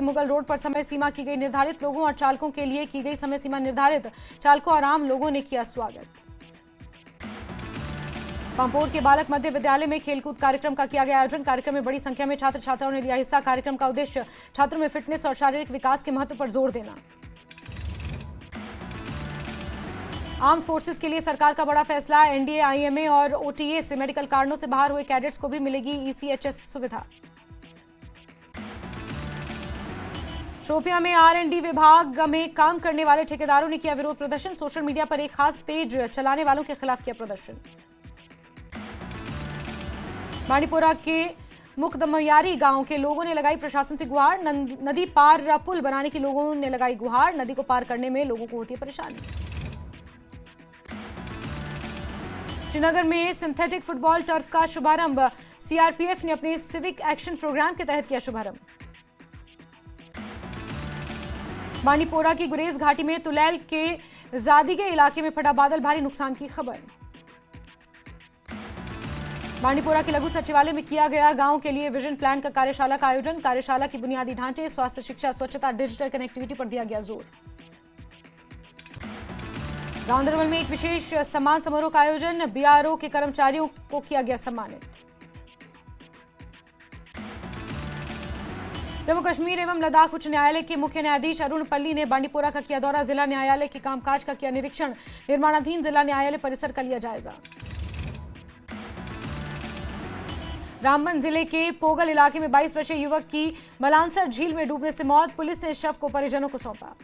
Mughal road पर समय सीमा की गई निर्धारित, लोगों और चालकों के लिए की गई समय सीमा निर्धारित, चालकों और आम लोगों ने किया स्वागत। पांपोर के बालक मध्य विद्यालय में खेलकूद कार्यक्रम का किया गया आयोजन, कार्यक्रम में बड़ी संख्या में छात्र छात्राओं ने लिया हिस्सा। कार्यक्रम का उद्देश्य छात्रों में फिटनेस और शारीरिक विकास के महत्व पर जोर देना। आर्म्ड फोर्सेस के लिए सरकार का बड़ा फैसला, एनडीए, आईएमए और ओटीए से मेडिकल कारणों से बाहर हुए कैडेट्स को भी मिलेगी ईसीएचएस सुविधा। शोपियां में आरएंडडी विभाग में काम करने वाले ठेकेदारों ने किया विरोध प्रदर्शन, सोशल मीडिया पर एक खास पेज चलाने वालों के खिलाफ किया प्रदर्शन। बांडीपोरा के मुकदमयारी गांव के लोगों ने लगाई प्रशासन से गुहार, नदी पार पुल बनाने की लोगों ने लगाई गुहार, नदी को पार करने में लोगों को होती है परेशानी। श्रीनगर में सिंथेटिक फुटबॉल टर्फ का शुभारंभ, सीआरपीएफ ने अपने सिविक एक्शन प्रोग्राम के तहत किया शुभारंभ। बांडीपोरा की गुरेज घाटी में तुलैल के जादिगे इलाके में फटा बादल, भारी नुकसान की खबर। बांडीपोरा के लघु सचिवालय में किया गया गांव के लिए विजन प्लान का कार्यशाला का आयोजन, कार्यशाला की बुनियादी ढांचे, स्वास्थ्य, शिक्षा, स्वच्छता, डिजिटल कनेक्टिविटी पर दिया गया जोर। गांधरबल में एक विशेष सम्मान समारोह का आयोजन, बीआरओ के कर्मचारियों को किया गया सम्मानित। जम्मू कश्मीर एवं लद्दाख उच्च न्यायालय के मुख्य न्यायाधीश अरुण पल्ली ने बांडीपोरा का किया दौरा, जिला न्यायालय के कामकाज का किया निरीक्षण, निर्माणाधीन जिला न्यायालय परिसर का लिया जायजा। रामबन जिले के पोगल इलाके में 22 वर्षीय युवक की मलानसर झील में डूबने से मौत, पुलिस ने शव को परिजनों को सौंपा।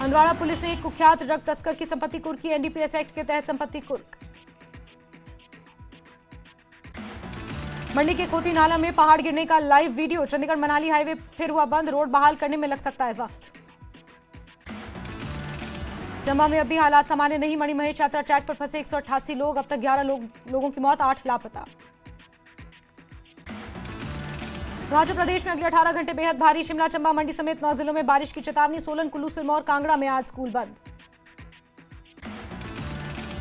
हंदवाड़ा पुलिस ने एक कुख्यात ड्रग तस्कर की संपत्ति कुर्क की, एनडीपीएस एक्ट के तहत संपत्ति कुर्क। मंडी के खोती नाला में पहाड़ गिरने का live video, Chandigarh Manali highway फिर हुआ बंद, रोड बहाल करने में लग सकता है वक्त। चंबा में अभी हालात सामान्य नहीं, मणिमहेश यात्रा ट्रैक पर फंसे 188 लोग, अब तक 11 लोगों की मौत, 8 लापता। हिमाचल प्रदेश में अगले 18 घंटे बेहद भारी, शिमला, चंबा, मंडी समेत 9 जिलों में बारिश की चेतावनी, सोलन, कुल्लू, सिरमौर, कांगड़ा में आज स्कूल बंद।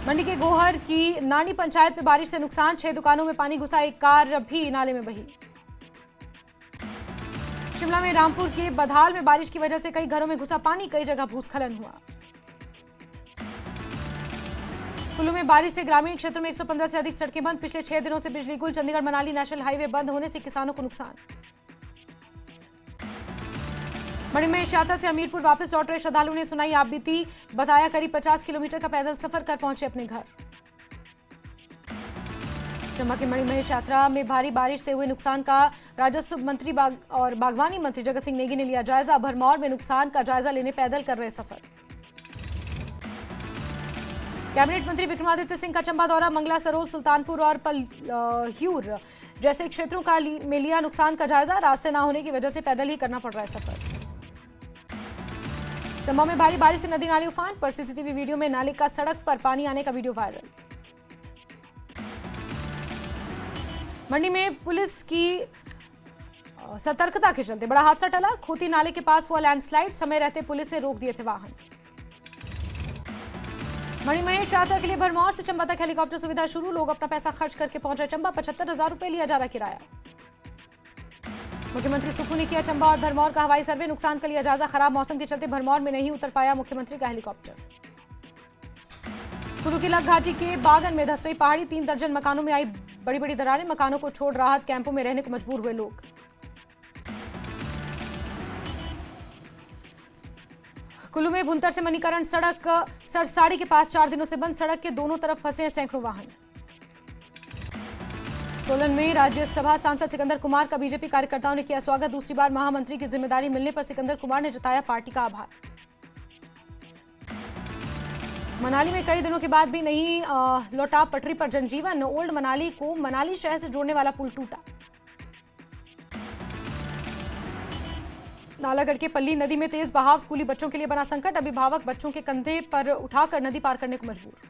मंडी के गोहर की नानी पंचायत में बारिश से नुकसान, 6 दुकानों में पानी घुसा, एक कार भी नाले में बही। शिमला में रामपुर के बधाल में बारिश की वजह से कई घरों में घुसा पानी, कई जगह भूस्खलन हुआ। कुल्लू में बारिश से ग्रामीण क्षेत्रों में 115 से अधिक सड़कें बंद, पिछले 6 दिनों से बिजली गुल, चंडीगढ़ मनाली नेशनल हाईवे बंद होने से किसानों को नुकसान। मणिमहेश यात्रा से हमीरपुर वापस लौट रहे श्रद्धालुओं ने सुनाई आप बीती, बताया करीब 50 किलोमीटर का पैदल सफर कर पहुंचे अपने घर। चंबा की मणिमहेश यात्रा में भारी बारिश से हुए नुकसान का राजस्व मंत्री और बागवानी मंत्री जगत सिंह नेगी ने लिया जायजा, भरमौर में नुकसान का जायजा लेने पैदल कर रहे सफर। कैबिनेट मंत्री विक्रमादित्य सिंह का चंबा दौरा, मंगला, सरोल, सुल्तानपुर और पलह्यूर जैसे क्षेत्रों का में लिया नुकसान का जायजा, रास्ते न होने की वजह से पैदल ही करना पड़ रहा है सफर। चंबा में भारी बारिश से नदी नाले उफान पर, सीसीटीवी वीडियो में नाले का सड़क पर पानी आने का वीडियो वायरल। मंडी में पुलिस की सतर्कता के चलते बड़ा हादसा टला, खोती नाले के पास हुआ लैंडस्लाइड, समय रहते पुलिस ने रोक दिए थे वाहन। मणिमहेश यात्रा के लिए भरमौर से चंबा तक हेलीकॉप्टर सुविधा शुरू, लोग अपना पैसा खर्च करके पहुंचे चंबा, 75,000 रुपए लिया जा रहा किराया। मुख्यमंत्री सुक्खू ने किया चंबा और भरमौर का हवाई सर्वे, नुकसान का लिया जायजा, खराब मौसम के चलते भरमौर में नहीं उतर पाया मुख्यमंत्री का हेलीकॉप्टर। कुल्लू की लग घाटी के बागन में धस रही पहाड़ी, 3 दर्जन मकानों में आई बड़ी बड़ी दरारें, मकानों को छोड़ राहत कैंपों में रहने को मजबूर हुए लोग। कुल्लू में भुंतर से मणिकरण सड़क सरसाड़ी के पास 4 दिनों से बंद, सड़क के दोनों तरफ फंसे हैं सैकड़ों वाहन। सोलन में राज्यसभा सांसद सिकंदर कुमार का बीजेपी कार्यकर्ताओं ने किया स्वागत, दूसरी बार महामंत्री की जिम्मेदारी मिलने पर सिकंदर कुमार ने जताया पार्टी का आभार। मनाली में कई दिनों के बाद भी नहीं लौटा पटरी पर जनजीवन, ओल्ड मनाली को मनाली शहर से जोड़ने वाला पुल टूटा। नालागढ़ के पल्ली नदी में तेज बहाव, स्कूली बच्चों के लिए बना संकट, अभिभावक बच्चों के कंधे पर उठाकर नदी पार करने को मजबूर।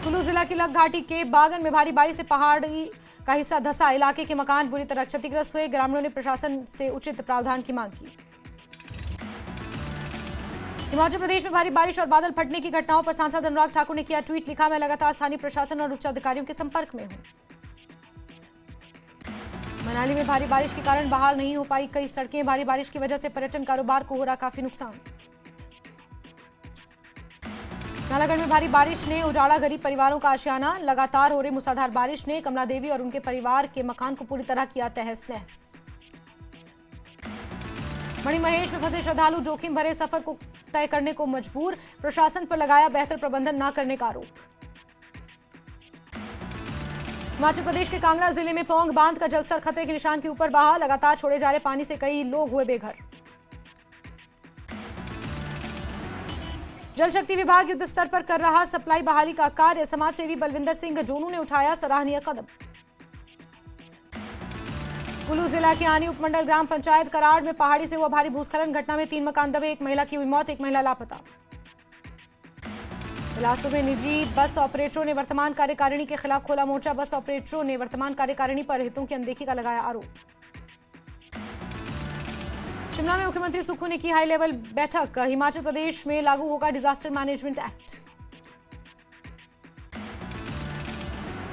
कुल्लू जिला की लग घाटी के बागन में भारी बारिश से पहाड़ी का हिस्सा धंसा, इलाके के मकान बुरी तरह क्षतिग्रस्त हुए, ग्रामीणों ने प्रशासन से उचित प्रावधान की मांग की। हिमाचल प्रदेश में भारी बारिश और बादल फटने की घटनाओं पर सांसद अनुराग ठाकुर ने किया ट्वीट, लिखा मैं लगातार स्थानीय प्रशासन और उच्च अधिकारियों के संपर्क में हूं। मनाली में भारी बारिश के कारण बहाल नहीं हो पाई कई सड़कें। भारी बारिश की वजह से पर्यटन कारोबार को हो रहा काफी नुकसान। नालागढ़ में भारी बारिश ने उजाड़ा गरीब परिवारों का आशियाना। लगातार हो रही मूसलाधार बारिश ने कमला देवी और उनके परिवार के मकान को पूरी तरह किया तहस नहस। मणिमहेश में फंसे श्रद्धालु जोखिम भरे सफर को तय करने को मजबूर। प्रशासन पर लगाया बेहतर प्रबंधन न करने का आरोप। हिमाचल प्रदेश के कांगड़ा जिले में पौंग बांध का जलस्तर खतरे के निशान के ऊपर बहा। लगातार छोड़े जा रहे पानी से कई लोग हुए बेघर। जल शक्ति विभाग युद्ध स्तर पर कर रहा सप्लाई बहाली का कार्य। समाज सेवी बलविंदर सिंह जोनू ने उठाया सराहनीय कदम। कुल्लू जिला के आनी उपमंडल ग्राम पंचायत कराड़ में पहाड़ी से हुआ भारी भूस्खलन। घटना में 3 मकान दबे, एक महिला की हुई मौत, एक महिला लापता। बिलासपुर में निजी बस ऑपरेटरों ने वर्तमान कार्यकारिणी के खिलाफ खोला मोर्चा। बस ऑपरेटरों ने वर्तमान कार्यकारिणी पर हितों की अनदेखी का लगाया आरोप। शिमला में मुख्यमंत्री सुक्खू ने की हाई लेवल बैठक। हिमाचल प्रदेश में लागू होगा डिजास्टर मैनेजमेंट एक्ट।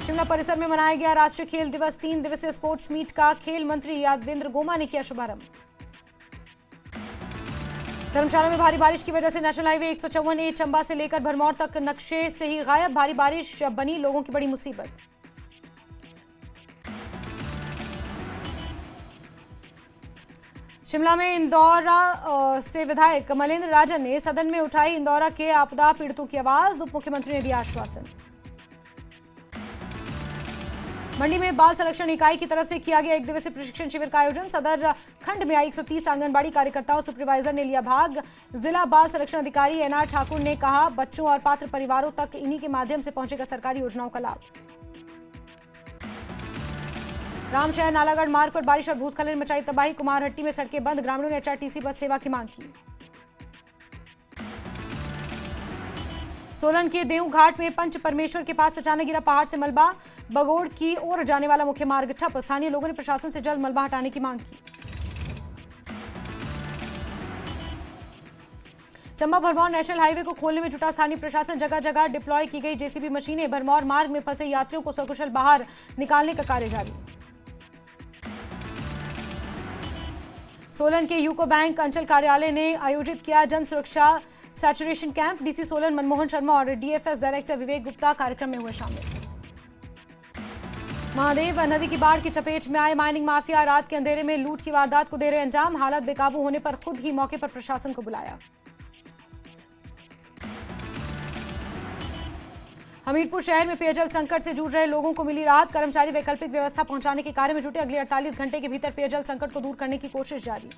शिमला परिसर में मनाया गया राष्ट्रीय खेल दिवस। 3 दिवसीय स्पोर्ट्स मीट का खेल मंत्री यादवेंद्र गोमा ने किया शुभारंभ। धर्मशाला में भारी बारिश की वजह से नेशनल हाईवे 154A चंबा से लेकर भरमौर तक नक्शे से ही गायब। भारी बारिश बनी लोगों की बड़ी मुसीबत। शिमला में इंदौरा से विधायक मलेंद्र राजन ने सदन में उठाई इंदौरा के आपदा पीड़ितों की आवाज। उप मुख्यमंत्री ने दिया आश्वासन। मंडी में बाल संरक्षण इकाई की तरफ से किया गया 1 दिवसीय प्रशिक्षण शिविर का आयोजन। सदर खंड में आई 130 आंगनबाड़ी कार्यकर्ताओं सुपरवाइजर ने लिया भाग। जिला बाल संरक्षण अधिकारी एनआर ठाकुर ने कहा बच्चों और पात्र परिवारों तक इन्हीं के माध्यम से पहुंचेगा सरकारी योजनाओं का लाभ। रामशहर नालागढ़ मार्ग पर बारिश और भूस्खलन मचाई तबाही। कुमारहट्टी में सड़कें बंद, ग्रामीणों ने एचआरटीसी बस सेवा की मांग की। सोलन के देव घाट में पंच परमेश्वर के पास अचानक गिरा पहाड़ से मलबा। बगोड़ की ओर जाने वाला मुख्य मार्ग ठप। स्थानीय लोगों ने प्रशासन से जल्द मलबा हटाने की मांग की। चंबा भरमौर नेशनल हाईवे को खोलने में जुटा स्थानीय प्रशासन। जगह जगह डिप्लॉय की गई जेसीबी मशीनें। भरमौर मार्ग में फंसे यात्रियों को सकुशल बाहर निकालने का कार्य जारी। सोलन के यूको बैंक अंचल कार्यालय ने आयोजित किया जन सुरक्षा saturation camp. DC Solan Manmohan Sharma और डीएफएस डायरेक्टर विवेक गुप्ता कार्यक्रम में हुए शामिल। महादेव नदी की बाढ़ की चपेट में आए माइनिंग माफिया। रात के अंधेरे में लूट की वारदात को दे रहे अंजाम। हालत बेकाबू होने पर खुद ही मौके पर प्रशासन को बुलाया। हमीरपुर शहर में पेयजल संकट से जूझ रहे लोगों को मिली राहत। कर्मचारी वैकल्पिक व्यवस्था पहुंचाने के कार्य में जुटे। अगले 48 घंटे के भीतर पेयजल संकट को दूर करने की कोशिश जारी।